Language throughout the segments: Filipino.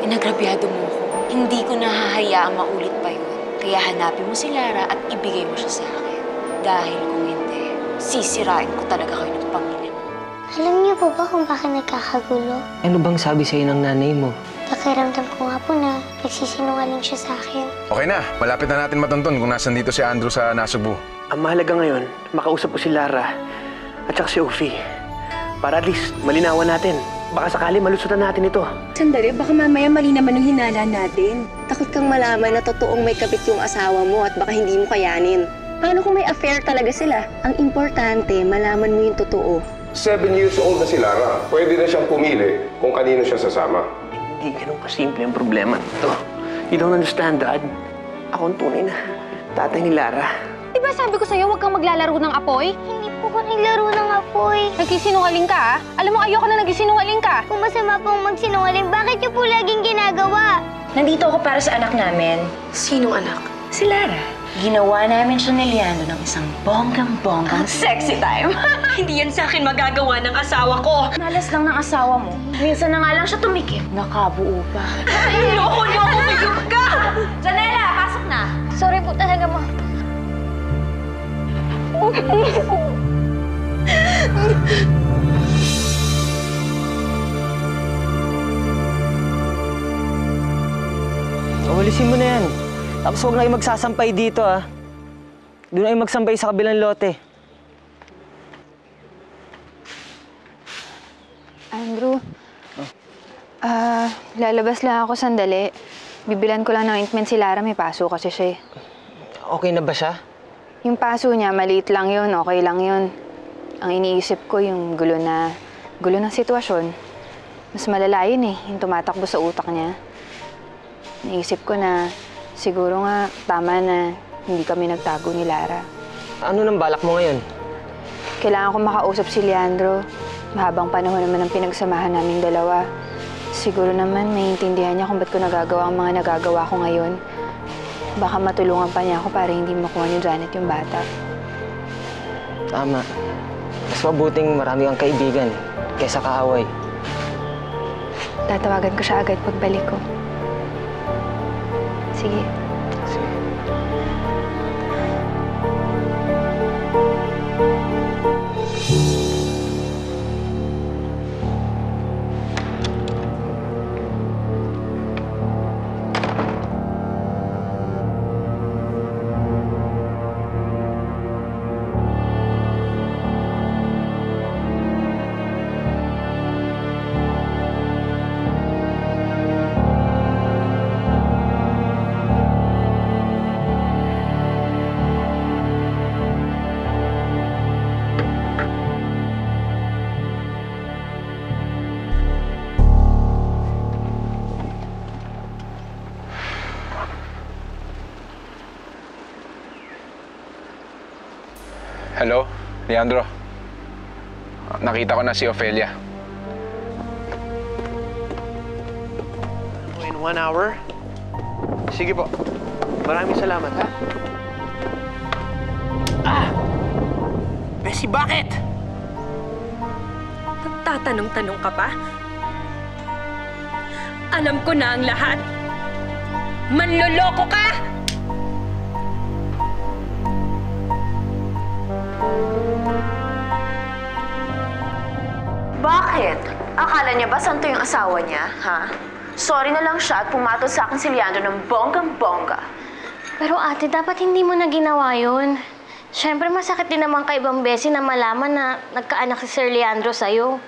Pinagrabyado mo ko. Hindi ko nahahayaang maulit pa yun. Kaya hanapin mo si Lara at ibigay mo siya sa akin. Dahil kung hindi, sisirain ko talaga kayo ng pamilya mo. Alam niyo po ba kung bakit nagkakagulo? Ano bang sabi sa'yo ng nanay mo? Pakiramdam ko nga po na nagsisinungaling siya sa akin. Okay na, malapit na natin matuntun kung nasan dito si Andrew sa Nasugbu. Ang mahalaga ngayon, makausap ko si Lara at saka si Ophie. Para at least malinawan natin. Baka sakali malusutan natin ito. Sandali, baka mamaya mali naman yung hinala natin. Takot kang malaman na totoong may kabit yung asawa mo at baka hindi mo kayanin. Paano kung may affair talaga sila? Ang importante, malaman mo yung totoo. 7 years old na si Lara. Pwede na siyang pumili kung kanino siya sasama. Hindi ganun kasimple ang problema. Ito, you don't understand, Dad. Ako ang tunay na tatay ni Lara. Di ba sabi ko sa'yo, huwag kang maglalaro ng apoy? Hindi po ko naglaro ng apoy. Nagsisinungaling ka, ha? Alam mo, ayoko na nagsisinungaling ka. Kung masama pong magsinungaling, bakit niyo po laging ginagawa? Nandito ako para sa anak namin. Sinong anak? Si Lara. Ginawa namin siya ni Leandro ng isang bonggang-bonggang sexy time. Hindi yan sa akin magagawa ng asawa ko. Malas lang ng asawa mo. Minsan na nga lang siya tumikim. Nakabuo pa. Ayoko niyo, umigip ka! Janela, pasok na. Sorry po talaga, Ma. Walisin mo na yan. Tapos huwag na kayo magsasampay dito, ah. Doon ay magsampay sa kabilang lote. Andrew, lalabas lang ako sandali. Bibilan ko lang ng ointment si Lara, may paso kasi siya eh. Okay na ba siya? Yung paso niya, maliit lang yun, okay lang yun. Ang iniisip ko yung gulo ng sitwasyon. Mas malala yun eh, yung tumatakbo sa utak niya. Naisip ko na siguro nga tama na hindi kami nagtago ni Lara. Ano nang balak mo ngayon? Kailangan ko makausap si Leandro. Mahabang panahon naman ang pinagsamahan naming dalawa. Siguro naman maiintindihan niya kung ba't ko nagagawa ang mga nagagawa ko ngayon. Baka matulungan pa niya ako para hindi makuha ni Janet yung bata. Tama. Mas mabuting marami kang kaibigan kaysa kaaway. Tatawagan ko siya agad pagbalik ko. Sige. Hello, Leandro. Nakita ko na si Ophelia. In 1 hour? Sige po. Maraming salamat, ha? Bessie, bakit? Tatanong-tanong ka pa? Alam ko na ang lahat. Manloloko ka! Bakit? Akala niya ba santo yung asawa niya, ha? Sorry na lang siya at pumatol sa akin si Leandro ng bonggang-bongga. Pero ate, dapat hindi mo na ginawa yun. Siyempre, masakit din naman kay ibang beses na malaman na nagkaanak si Sir Leandro sa'yo.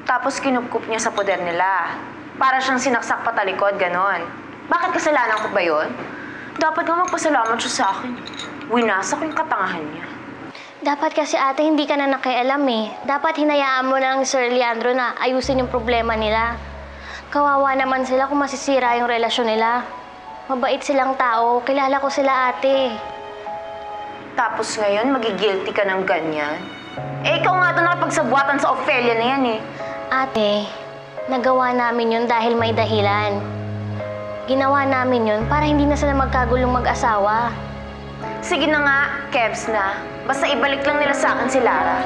Tapos kinupkup niya sa poder nila. Para siyang sinaksak patalikod, ganon. Bakit kasalanan ko ba yun? Dapat nga magpasalamat siya sa akin. Winasak ko yung katangahan niya. Dapat kasi ate, hindi ka na nakialam eh. Dapat hinayaan mo na lang Sir Leandro na ayusin yung problema nila. Kawawa naman sila kung masisira yung relasyon nila. Mabait silang tao. Kilala ko sila ate. Tapos ngayon, magigilty ka ng ganyan. Eh, ikaw nga ito nakapagsabuatan sa Ophelia na yan eh. Ate, nagawa namin yun dahil may dahilan. Ginawa namin yun para hindi na sila magkagulong mag-asawa. Sige na nga, Kebs na. Basta ibalik lang nila sa akin si Lara.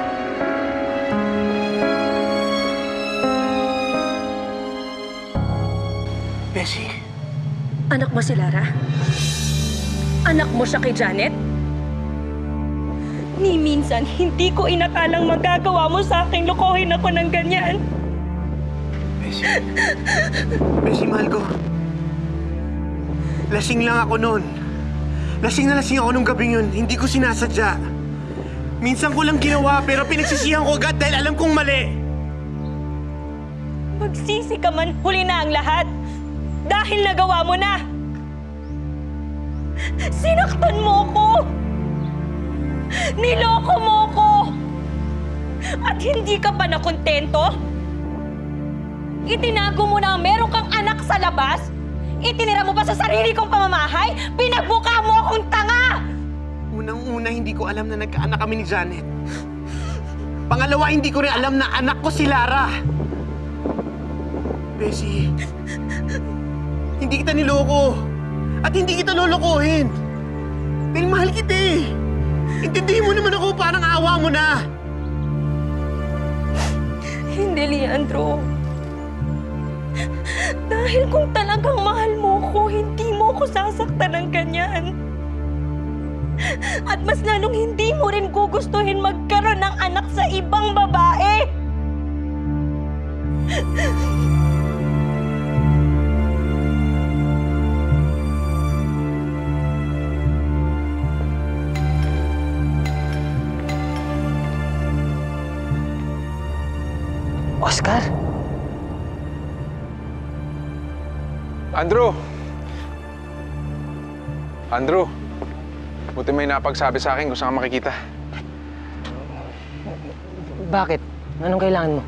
Bessie, Anak mo si Lara? Anak mo siya kay Janet? Ni minsan, hindi ko inakalang magagawa mo sa akin lokohin ako ng ganyan. Bessie. Bessie, mahal ko. Lasing lang ako noon. Lasing na lasing ako nung gabing yun. Hindi ko sinasadya. Minsan ko lang ginawa pero pinagsisihan ko agad dahil alam kong mali. Magsisi ka man, huli na ang lahat. Dahil nagawa mo na. Sinaktan mo ko. Niloko mo ko. At hindi ka pa nakontento? Itinago mo na meron kang anak sa labas? Itinira mo pa sa sarili kong pamamahay? Pinagbuka mo akong tanga! Unang-una, hindi ko alam na nagkaanak kami ni Janet. Pangalawa, hindi ko rin alam na anak ko si Lara. Bessie, hindi kita niloko. At hindi kita lolokohin. Dahil mahal kita eh. Intindihin mo naman ako, parang awa mo na. Hindi, Leandro. Dahil kung talagang mahal mo ko, hindi mo ko sasaktan ng ganyan. At mas lalong hindi mo rin gugustuhin magkaroon ng anak sa ibang babae. Oscar? Andrew! Andrew! Buti may napagsabi sa akin kung saan ka makikita. Bakit? Anong kailangan mo?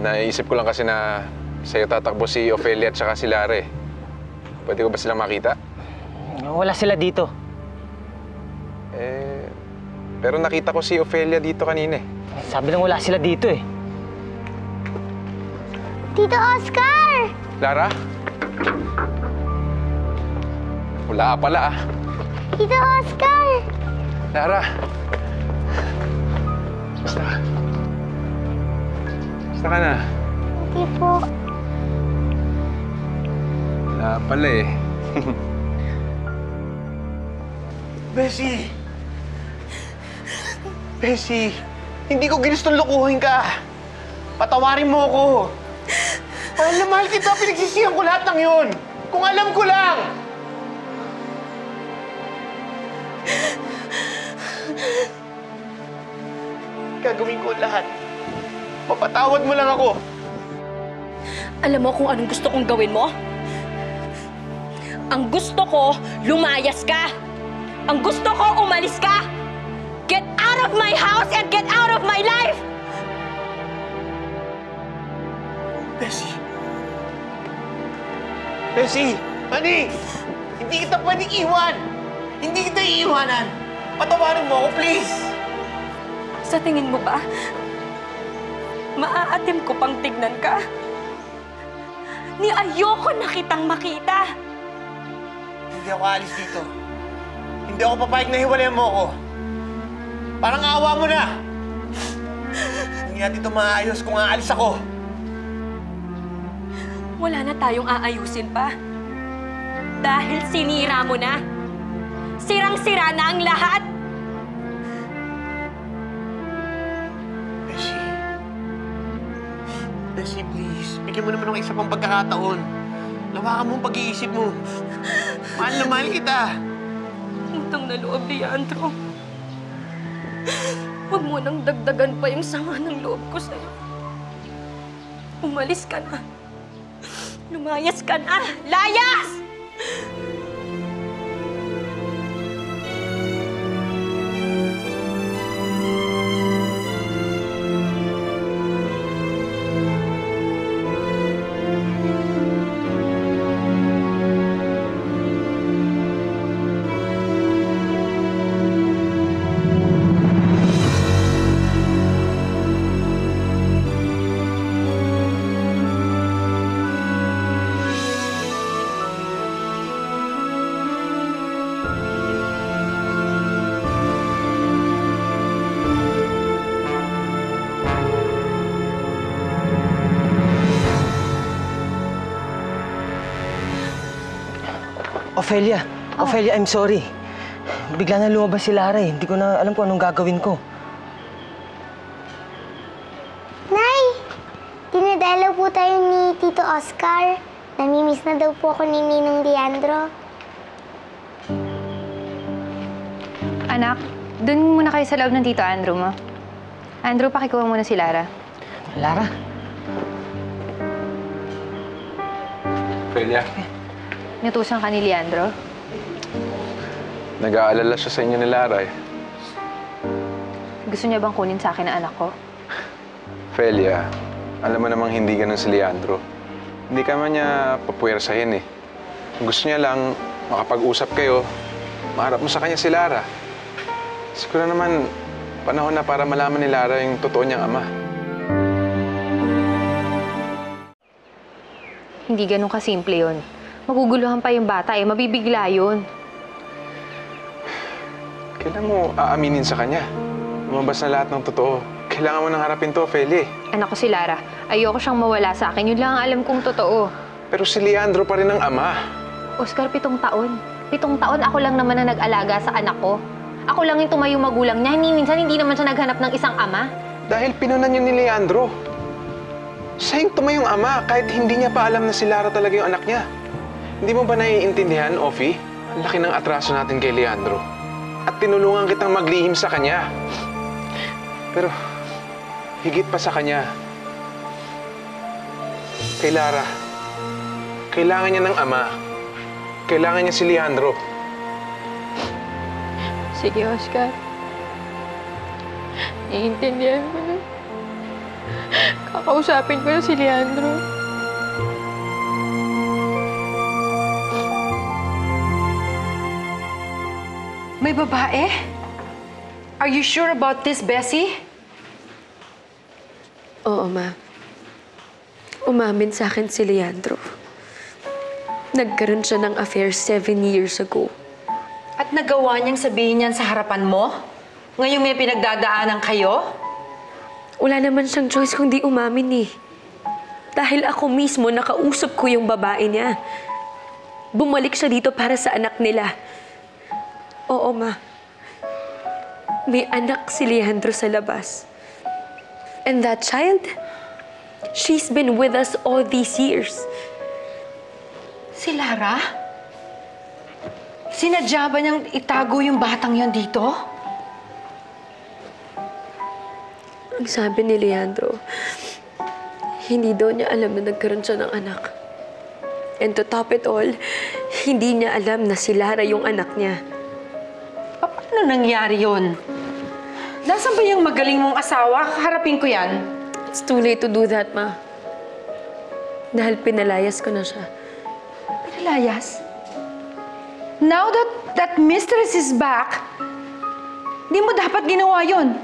Naisip ko lang kasi na sa'yo tatakbo si Ophelia at saka si Lara eh. Pwede ko ba silang makita? Wala sila dito. Pero nakita ko si Ophelia dito kanina eh. Sabi lang wala sila dito eh. Tito Oscar! Lara? Wala pala ah. Tito Oscar! Lara! Basta ka na. Hindi po. Wala pala eh. Bessie! Bessie! Hindi ko ginustong lokohin ka. Patawarin mo ako. Mahal na mahal kita. Pinagsisihan ko lahat ng yun. Kung alam ko lang. Gagawin ko lahat. Mapatawad mo lang ako. Alam mo kung anong gusto kong gawin mo? Ang gusto ko, lumayas ka. Ang gusto ko, umalis ka. Get out of my house and get out of my life! Bessie! Bessie! Honey! Hindi kita pwedeng iwan! Hindi kita iiwanan! Patawarin mo ako, please! Sa tingin mo ba, maaatim ko pang tignan ka? Ni ayoko na kitang makita. Hindi ako alis dito. Hindi ako papayag na hiwalayan mo ako. Parang awa mo na! Hindi natin ito maayos kung aalis ako. Wala na tayong aayusin pa. Dahil sinira mo na. Sirang-sira na ang lahat. Bessie. Bessie, please. Bigyan mo naman ng isa pang pagkakataon. Lawakan mo ang pag-iisip mo. Mahal na mahal kita. Utang na loob, Leandro. Huwag mo nang dagdagan pa yung sama ng loob ko sa'yo. Umalis ka na. Lumayas ka na! Layas! Ophelia, Ophelia, I'm sorry. Bigla na lumabas si Lara eh. Hindi ko na alam kung anong gagawin ko. Nay! Dinadalaw po tayo ni Tito Oscar. Namimiss na daw po ako ni Ninong Leandro. Anak, dun muna kayo sa loob ng Tito Andrew mo. Andrew, pakikuha muna si Lara. Lara? Ophelia, Inutusan ka ni Leandro. nag-aalala siya sa inyo ni Lara eh. Gusto niya bang kunin sa akin ang anak ko? Ophelia, alam mo namang hindi ganun si Leandro. Hindi ka man niya papuwersahin eh. Gusto niya lang makapag-usap kayo, maharap mo sa kanya si Lara. Siguro naman, panahon na para malaman ni Lara yung totoo niyang ama. Hindi ganun kasimple yun. Maguguluhan pa yung bata eh, mabibigla yun. Kailan mo aaminin sa kanya? Lumabas na lahat ng totoo. Kailangan mo nang harapin to, Ophelia. Anak ko si Lara, ayoko siyang mawala sa akin. Yun lang ang alam kong totoo. Pero si Leandro pa rin ang ama. Oscar, 7 taon. 7 taon ako lang naman na nag-alaga sa anak ko. Ako lang yung tumayong magulang niya. Minsan hindi naman siya naghanap ng isang ama. Dahil pinunan yun ni Leandro. Siya yung tumayong ama kahit hindi niya pa alam na si Lara talaga yung anak niya. Hindi mo ba naiintindihan, Ophie? Ang laki ng atraso natin kay Leandro. At tinulungan kitang maglihim sa kanya. Pero, higit pa sa kanya, kay Lara, kailangan niya ng ama. Kailangan niya si Leandro. Sige, Oscar. Iintindihan ko na. Kakausapin ko na si Leandro. May babae? Are you sure about this, Bessie? Oo, Ma. Umamin sa akin si Leandro. Nagkaroon siya ng affair 7 years ago. At nagawa niyang sabihin niyan sa harapan mo? Ngayong may pinagdadaanan kayo? Wala naman siyang choice kundi umamin eh. Dahil ako mismo nakausap ko yung babae niya. Bumalik siya dito para sa anak nila. Oo, Ma. May anak si Leandro sa labas. And that child, she's been with us all these years. Si Lara? Sinadya ba niyang itago yung batang yon dito? Ang sabi ni Leandro, hindi daw niya alam na nagkaroon siya ng anak. And to top it all, hindi niya alam na si Lara yung anak niya. Paano nangyari yon? Nasaan ba yung magaling mong asawa? Harapin ko yan. It's too late to do that, Ma. Dahil pinalayas ko na siya. Pinalayas? Now that mistress is back, hindi mo dapat ginawa yon.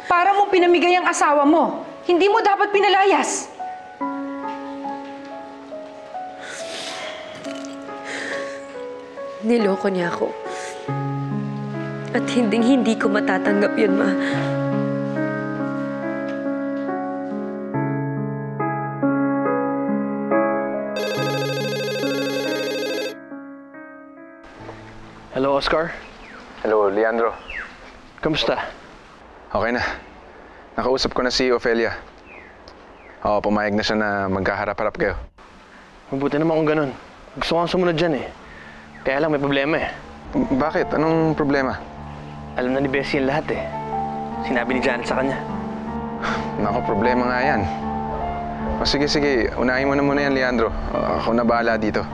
Para mo pinamigay ang asawa mo. Hindi mo dapat pinalayas. Niloko niya ako. At hindi ko matatanggap yun, Ma. Hello, Oscar. Hello, Leandro. Kamusta? Okay na. Nakausap ko na si Ophelia. Oo, pumayag na siya na magkaharap-harap kayo. Mabuti naman kung ganun. Gusto kong sumunod dyan eh. Kaya lang may problema eh. Bakit? Anong problema? Alam na ni Bessie yung lahat eh. Sinabi ni Janet sa kanya. Naku, problema nga yan. O sige, unahin mo na muna yan, Leandro. Ako na bahala dito.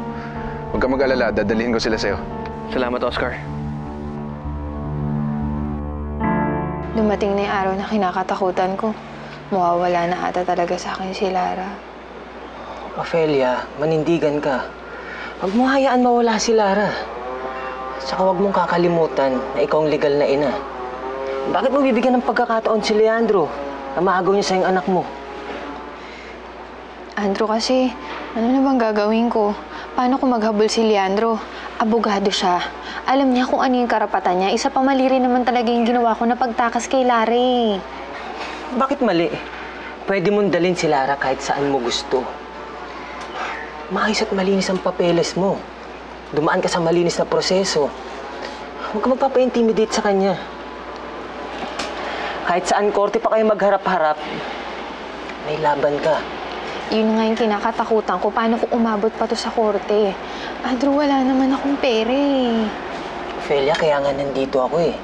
Huwag ka mag-alala, dadalhin ko sila sa'yo. Salamat, Oscar. Dumating na yung araw na kinakatakutan ko. Mawawala na ata talaga sa akin si Lara. Ophelia, manindigan ka. Huwag mo hayaan mawala si Lara. Saka huwag mong kakalimutan na ikaw ang legal na ina. Bakit mo bibigyan ng pagkakataon si Leandro na maagaw niya sa iyong anak mo? Andrew kasi, ano na bang gagawin ko? Paano ko maghabol si Leandro? Abogado siya. Alam niya kung ano yung karapatan niya. Isa pa mali rin naman talaga yung ginawa ko na pagtakas kay Larry. Bakit mali? Pwede mong dalhin si Lara kahit saan mo gusto. Maayos at malinis ang papeles mo. Dumaan ka sa malinis na proseso. Huwag ka magpapa-intimidate sa kanya. Kahit saan korte pa kayo magharap-harap, may laban ka. Yun nga yung kinakatakutan ko. Paano kung umabot pa to sa korte? Andrew, wala naman akong pera eh. Ophelia, kaya nga nandito ako eh.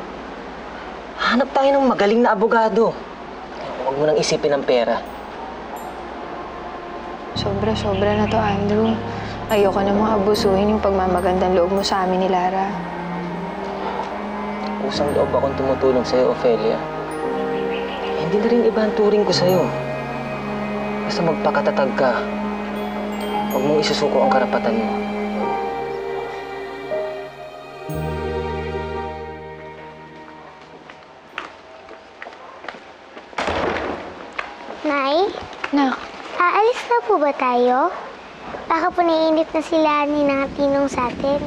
Hanap tayo ng magaling na abogado. Huwag mo nang isipin ang pera. Sobra-sobra na to, Andrew. Ayoko namang abusuhin yung pagmamagandang loob mo sa amin ni Lara. Usang loob akong tumutulong sa'yo, Ophelia. Hindi na rin iba ang turing ko sa'yo. Basta magpakatatag ka. Huwag mong isusuko ang karapatan mo. Nay? Nak, Aalis na po ba tayo? Baka po naiinip na sila ni Nang Tinong sa atin.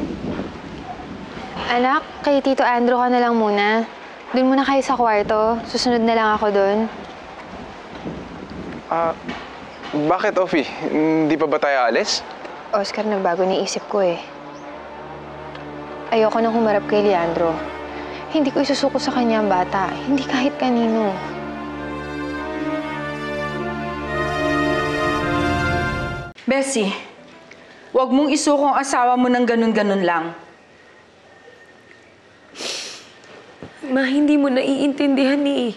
anak, kay Tito Andrew ka na lang muna. Doon muna kayo sa kwarto. Susunod na lang ako doon. Bakit, Offie? Hindi pa ba tayo alis? Oscar, nagbago ni isip ko eh. Ayoko nang humarap kay Leandro. Hindi ko isusuko sa kanya ang bata. Hindi kahit kanino. Bessie, huwag mong isuko ang asawa mo ng ganun-ganun lang. Ma, hindi mo naiintindihan eh.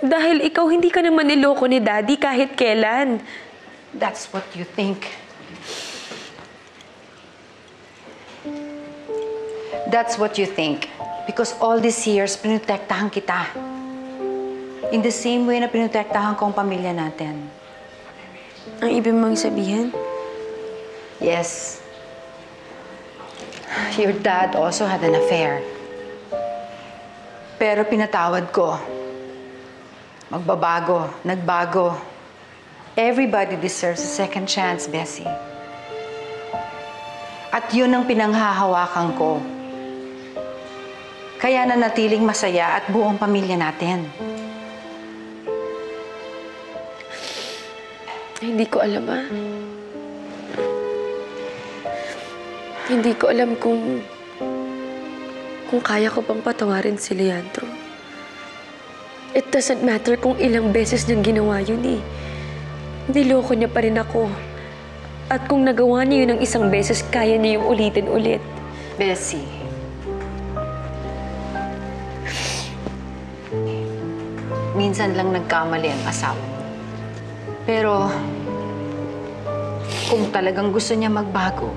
Dahil ikaw hindi ka naman niloko ni Daddy kahit kailan. That's what you think. That's what you think. Because all these years, pinotektahan kita. In the same way na pinotektahan ko ang pamilya natin. Ang ibig mong sabihin? Yes. Your dad also had an affair. Pero pinatawad ko. Magbabago, nagbago. Everybody deserves a second chance, Bessie. At yun ang pinanghahawakan ko. Kaya nanatiling masaya at buong pamilya natin. Hindi ko alam, ah. Hindi ko alam kung kaya ko pang patawarin si Leandro. It doesn't matter kung ilang beses niyang ginawa yun eh. Niloko niya pa rin ako. At kung nagawa niya yun ng isang beses, kaya niya yung ulitin ulit. Bessie. Minsan lang nagkamali ang asawa mo. Pero, kung talagang gusto niya magbago,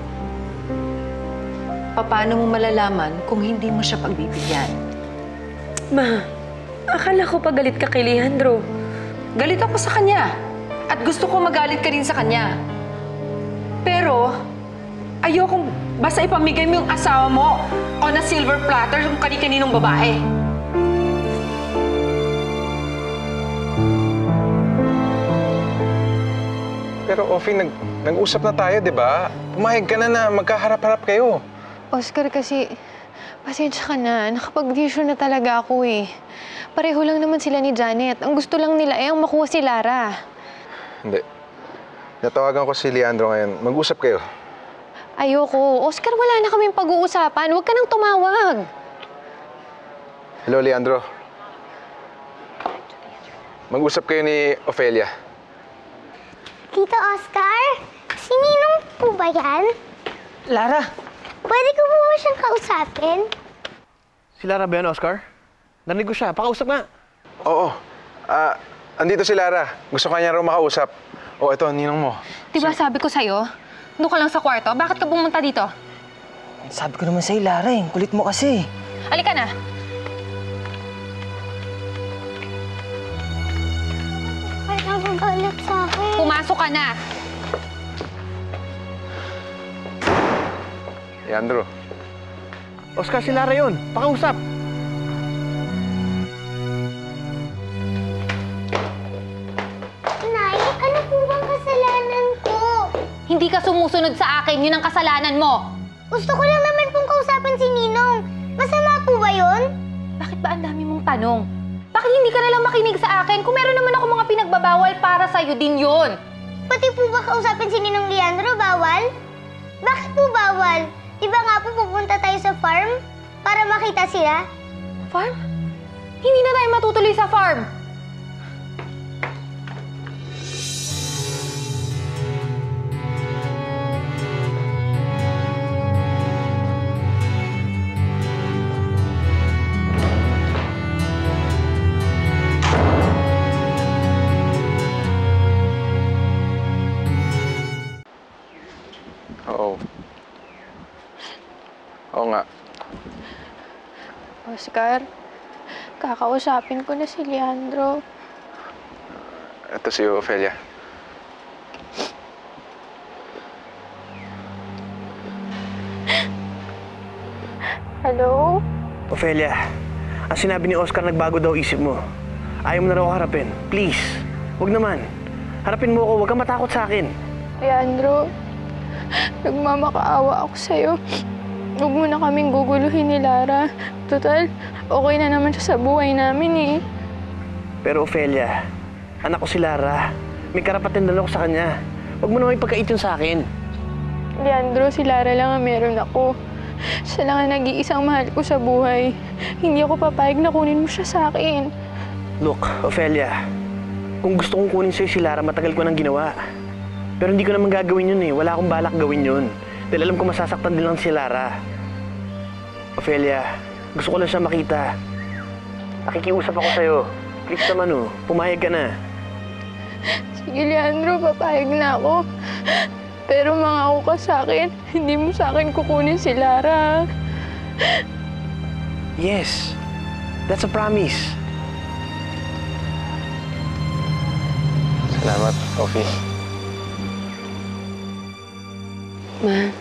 paano mo malalaman kung hindi mo siya pagbibigyan? Ma, akala ko pagalit ka kay Leandro. Galit ako sa kanya. At gusto ko magalit ka rin sa kanya. Pero, ayokong basta ipamigay mo yung asawa mo on a silver platter kung kani-kaninong babae. Pero, Offie, nag-usap na tayo, di ba? Pumayag ka na magkaharap-harap kayo. Oscar, kasi pasensya ka na. Nakapag-decision na talaga ako eh. Pareho lang naman sila ni Janet. Ang gusto lang nila ay ang makuha si Lara. Hindi. Natawagan ko si Leandro ngayon. Mag-usap kayo. Ayoko. Oscar, wala na kaming pag-uusapan. Huwag ka nang tumawag. Hello, Leandro. Mag-usap kayo ni Ophelia. Tito Oscar? Si Ninong po ba yan? Lara! Pwede ko po ba siyang kausapin? Si Lara ba yan, Oscar? Narinig ko siya. Pakausap nga. Oo. Andito si Lara. Gusto ka niya raw makausap. Oh, ito, ninong mo. Diba sabi ko sa'yo, doon ka lang sa kwarto. Bakit ka pumunta dito? Sabi ko naman sa'yo, Lara eh. Kulit mo kasi. Halika na. Ay, nagagalit sa akin. Pumasok ka na. Leandro. Oscar, si Lara yun. Pakausap. Nay, ano po bang kasalanan ko? Hindi ka sumusunod sa akin, yun ang kasalanan mo. Gusto ko lang naman pong kausapin si Ninong. Masama po ba yun? Bakit ba ang dami mong tanong? Bakit hindi ka nalang makinig sa akin? Kung meron naman ako mga pinagbabawal para sa'yo din yun. Pati po ba kausapin si Ninong Leandro, bawal? Bakit po bawal? Di ba nga po pupunta tayo sa farm para makita sila? Farm? Hindi na tayo matutuloy sa farm. Oo. Oo nga. Oscar, kakausapin ko na si Leandro. Ito si Ofelia. Hello? Ofelia, ang sinabi ni Oscar nagbago daw isip mo. Ayaw mo na raw harapin. Please, wag naman. Harapin mo ako, wag kang matakot sa akin. Leandro, nagmamakaawa ako sa'yo. Huwag mo na kaming guguluhin ni Lara. Total, okay na naman siya sa buhay namin eh. Pero Ofelia, anak ko si Lara. May karapatan din ako sa kanya. Huwag mo naman ipagkait yun sa akin. Leandro, si Lara lang ang meron ako. Siya lang ang nag-iisang mahal ko sa buhay. Hindi ako papayag na kunin mo siya sa akin. Look, Ofelia, kung gusto kong kunin sa'yo si Lara, matagal ko nang ginawa. Pero hindi ko naman gagawin yun eh. Wala akong balak gawin yun. Dahil alam ko masasaktan din lang si Lara. Ofelia, gusto ko lang siya makita. Nakikiusap ako sa'yo. Please naman pumayag ka na. Sige, Leandro, papayag na ako. Pero mangako ka sa akin, hindi mo sa akin kukunin si Lara. Yes, that's a promise. Salamat, Ofi. Ma,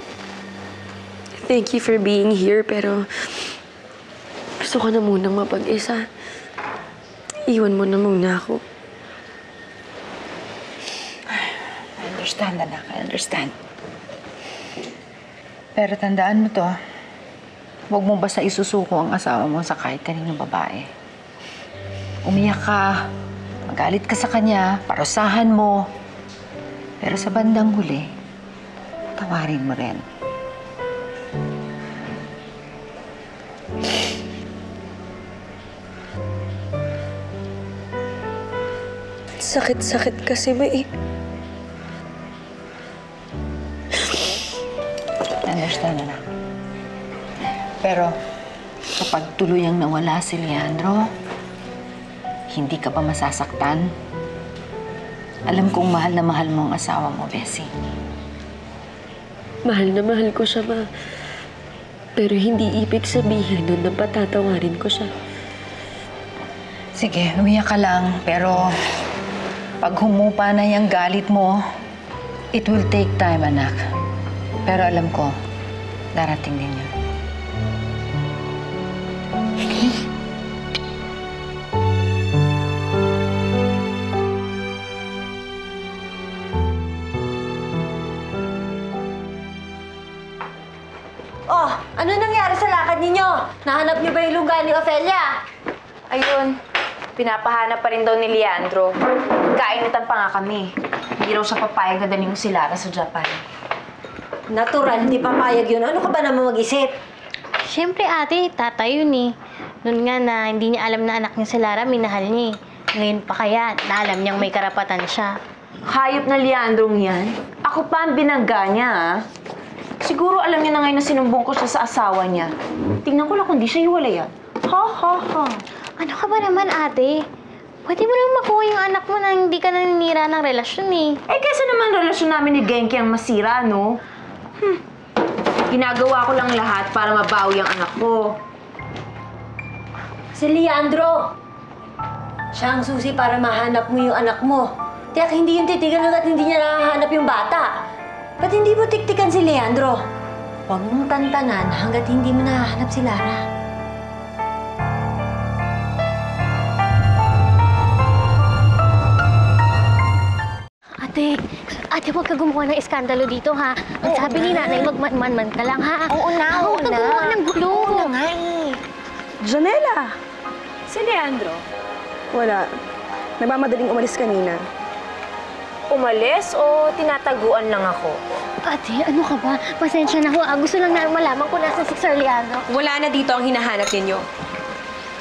thank you for being here, pero gusto ko na munang mapag-isa. Iwan mo na muna ako. I understand, anak. I understand. Pero tandaan mo to, huwag mo basta isusuko ang asawa mo sa kahit kaninong babae. Umiyak ka, magalit ka sa kanya, parusahan mo. Pero sa bandang huli, tawarin mo rin. Sakit-sakit kasi may... Understand, anak. Pero, kapag tuluyang nawala si Leandro, hindi ka pa masasaktan. Alam kong mahal na mahal mo ang asawa mo, Bessie. Mahal na mahal ko siya, Ma. Pero hindi ibig sabihin nun na patatawarin ko siya. Sige, umiyak ka lang. Pero, pag humupa na yung galit mo, it will take time, anak. Pero alam ko, darating din yun. Oh, ano nangyari sa lakad ninyo? Nahanap niyo ba yung lugar ni Ofelia? Ayun, pinapahanap pa rin daw ni Leandro. Kainitan pa nga kami. Hindi raw siya papayag na dalhin mo si Lara sa Japan. Natural, hindi papayag yun. Ano ka ba naman mag-isip? Siyempre ate, tatay yun eh. Noon nga na hindi niya alam na anak niya si Lara, minahal niya eh. Ngayon pa kaya, na alam niyang may karapatan siya. Hayop na Leandrong yan. Ako pa ang binangga niya, ah. Siguro alam niya na ngayon na sinumbong ko siya sa asawa niya. Tingnan ko lang kung di siya hiwalayan. Ha, ha, ha. Ano ka ba naman ate? Pwede mo lang makuha yung anak mo na hindi ka naninira ng relasyon eh. Eh, kaysa naman relasyon namin ni Genki ang masira, no? Ginagawa ko lang lahat para mabawi ang anak ko. Si Leandro. Siya ang susi para mahanap mo yung anak mo. Tiyak hindi yung titigan hanggat hindi niya nakahanap yung bata. Ba't hindi mo tiktikan si Leandro? Huwag mong tantanan hanggat hindi mo nahahanap si Lara. Ate, huwag ka gumawa ng iskandalo dito, ha? Ang sabi ni nanay, magman-man ka lang, ha? Oo na, oo Huwag ka na. gumawa ng gulo. Oo na nga eh. Janela! Si Leandro? Wala. Nagmamadaling umalis kanina. Umalis o tinataguan lang ako? Ate, ano ka ba? Pasensya na ho. Gusto lang na malaman kung nasa si Sir Leandro. Wala na dito ang hinahanap ninyo.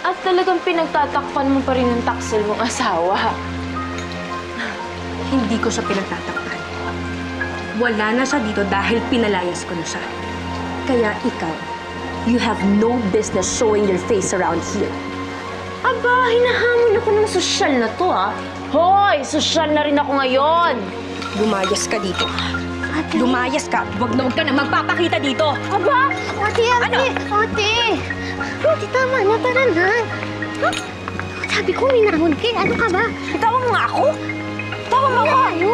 At talagang pinagtatakpan mo pa rin yung taksil mong asawa. Hindi ko siya pinagtatakpan. Wala na siya dito dahil pinalayas ko na siya. Kaya ikaw, you have no business showing your face around here. Aba, hinahamon ako ng sosyal na to, Hoy, sosyal na rin ako ngayon. Lumayas ka dito. Lumayas ka. Huwag na magpapakita dito. Aba! Ate! Ate, tama na. Tara na. Sabi ko, minahon ka. Ano ka ba? Tawag mo nga ako? Tawag mo ako?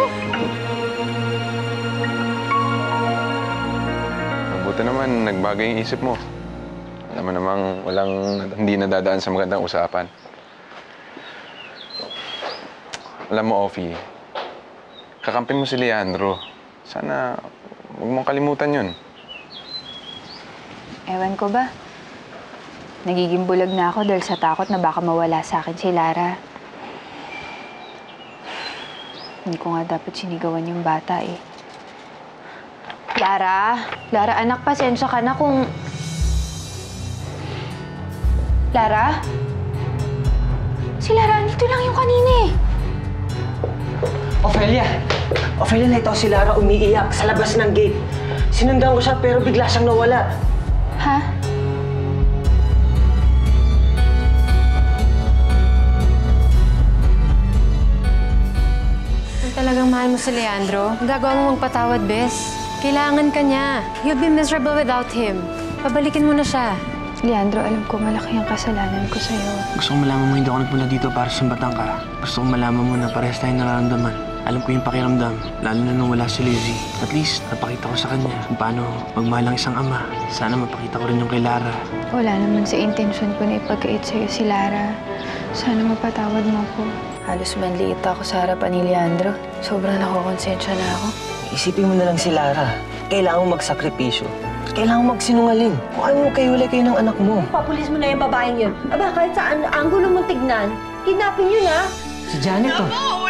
Mabuti naman, nagbago yung isip mo. Alam mo namang hindi nadadaan sa magandang usapan. Alam mo, Offie, kakampin mo si Leandro. Sana huwag mong kalimutan yun. Ewan ko ba? Nagiging bulag na ako dahil sa takot na baka mawala sa akin si Lara. Hindi ko nga dapat sinigawan yung bata eh. Lara, anak, pasensya ka na kung... Lara? Si Lara, andito lang yung kanina eh. Ophelia! Ophelia, na ito si Lara umiiyak sa labas ng gate. Sinundan ko siya pero bigla siyang nawala. Ha? Kung talagang mahal mo si Leandro, gagawa mo magpatawad, Bes. Kailangan ka niya. You'd be miserable without him. Pabalikin mo na siya. Leandro, alam ko malaki ang kasalanan ko sa'yo. Gusto kong malaman mo hindi ako nagpunta dito para sumbatan ka. Gusto kong malaman mo na parehas tayong nararamdaman. Alam ko yung pakiramdam, lalo na nung wala si Lizzie. At least, napakita ko sa kanya kung paano magmahal ang isang ama. Sana mapakita ko rin yung kay Lara. Wala naman sa intensyon ko na ipagkait sa'yo si Lara. Sana mapatawad mo ko. Halos manliit ako sa harapan ni Leandro. Sobrang nakokonsensya na ako. Isipin mo na lang si Lara. Kailangan mo magsakripisyo. Kailangan mo magsinungaling. Kung ayaw mo kayo ng anak mo. Papulis mo na yung babaeng yun. Aba, kahit saan anggulo mong tignan, kidnapin yun, ha? Si Janet, oh.